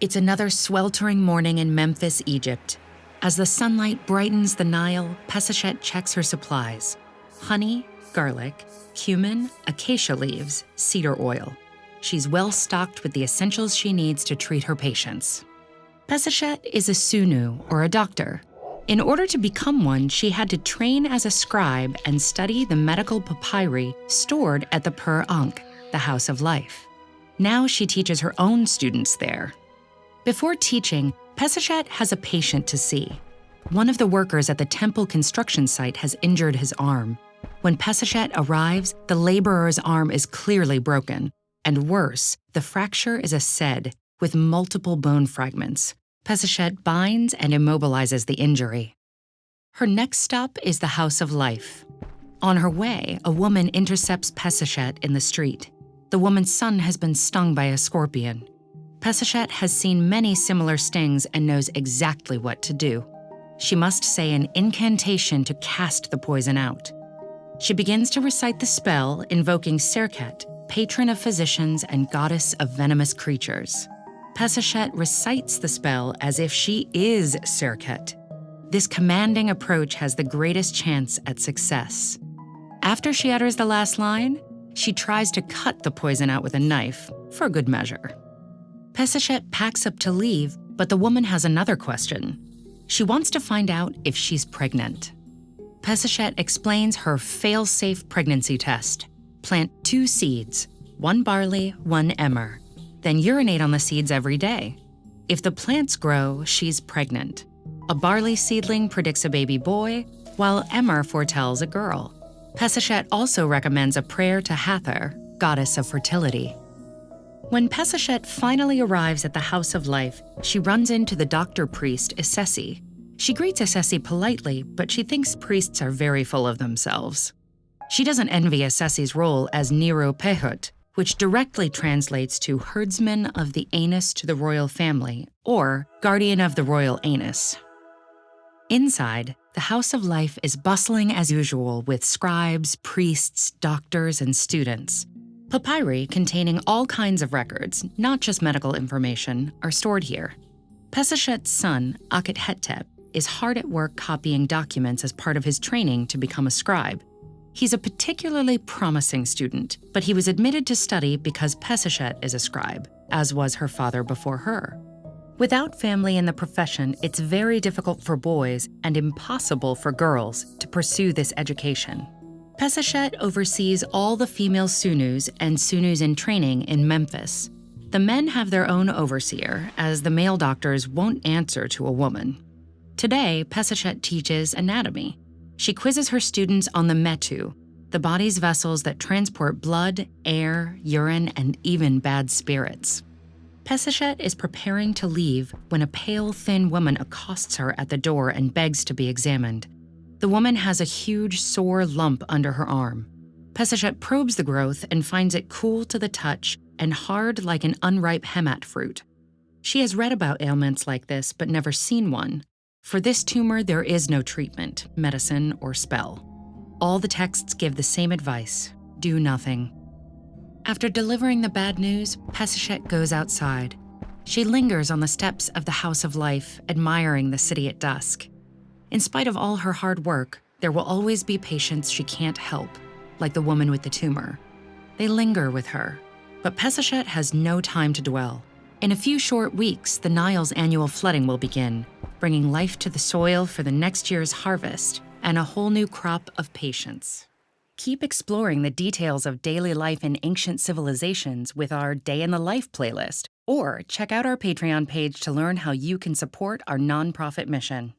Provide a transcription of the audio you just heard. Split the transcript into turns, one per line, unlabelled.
It's another sweltering morning in Memphis, Egypt. As the sunlight brightens the Nile, Pesachet checks her supplies: honey, garlic, cumin, acacia leaves, cedar oil. She's well stocked with the essentials she needs to treat her patients. Pesachet is a sunu, or a doctor. In order to become one, she had to train as a scribe and study the medical papyri stored at the Per Ankh, the House of Life. Now she teaches her own students there. Before teaching, Pesachet has a patient to see. One of the workers at the temple construction site has injured his arm. When Pesachet arrives, the laborer's arm is clearly broken. And worse, the fracture is a sed with multiple bone fragments. Pesachet binds and immobilizes the injury. Her next stop is the House of Life. On her way, a woman intercepts Pesachet in the street. The woman's son has been stung by a scorpion. Pesachet has seen many similar stings and knows exactly what to do. She must say an incantation to cast the poison out. She begins to recite the spell, invoking Serket, patron of physicians and goddess of venomous creatures. Pesachet recites the spell as if she is Serket. This commanding approach has the greatest chance at success. After she utters the last line, she tries to cut the poison out with a knife, for good measure. Pesachet packs up to leave, but the woman has another question. She wants to find out if she's pregnant. Pesachet explains her fail-safe pregnancy test. Plant 2 seeds, 1 barley, 1 emmer. Then urinate on the seeds every day. If the plants grow, she's pregnant. A barley seedling predicts a baby boy, while emmer foretells a girl. Pesachet also recommends a prayer to Hathor, goddess of fertility. When Pesachet finally arrives at the House of Life, she runs into the doctor-priest Isesi. She greets Isesi politely, but she thinks priests are very full of themselves. She doesn't envy Isesi's role as Nero Pehut, which directly translates to herdsman of the anus to the royal family, or guardian of the royal anus. Inside, the House of Life is bustling as usual with scribes, priests, doctors, and students. Papyri containing all kinds of records, not just medical information, are stored here. Pesachet's son, Akhet-Hetep, is hard at work copying documents as part of his training to become a scribe. He's a particularly promising student, but he was admitted to study because Pesachet is a scribe, as was her father before her. Without family in the profession, it's very difficult for boys and impossible for girls to pursue this education. Pesachet oversees all the female sunus and sunus in training in Memphis. The men have their own overseer, as the male doctors won't answer to a woman. Today, Pesachet teaches anatomy. She quizzes her students on the metu, the body's vessels that transport blood, air, urine, and even bad spirits. Pesachet is preparing to leave when a pale, thin woman accosts her at the door and begs to be examined. The woman has a huge, sore lump under her arm. Pesachet probes the growth and finds it cool to the touch and hard like an unripe hemat fruit. She has read about ailments like this but never seen one. For this tumor, there is no treatment, medicine, or spell. All the texts give the same advice: do nothing. After delivering the bad news, Pesachet goes outside. She lingers on the steps of the House of Life, admiring the city at dusk. In spite of all her hard work, there will always be patients she can't help, like the woman with the tumor. They linger with her, but Pesachet has no time to dwell. In a few short weeks, the Nile's annual flooding will begin, bringing life to the soil for the next year's harvest and a whole new crop of patients. Keep exploring the details of daily life in ancient civilizations with our Day in the Life playlist, or check out our Patreon page to learn how you can support our nonprofit mission.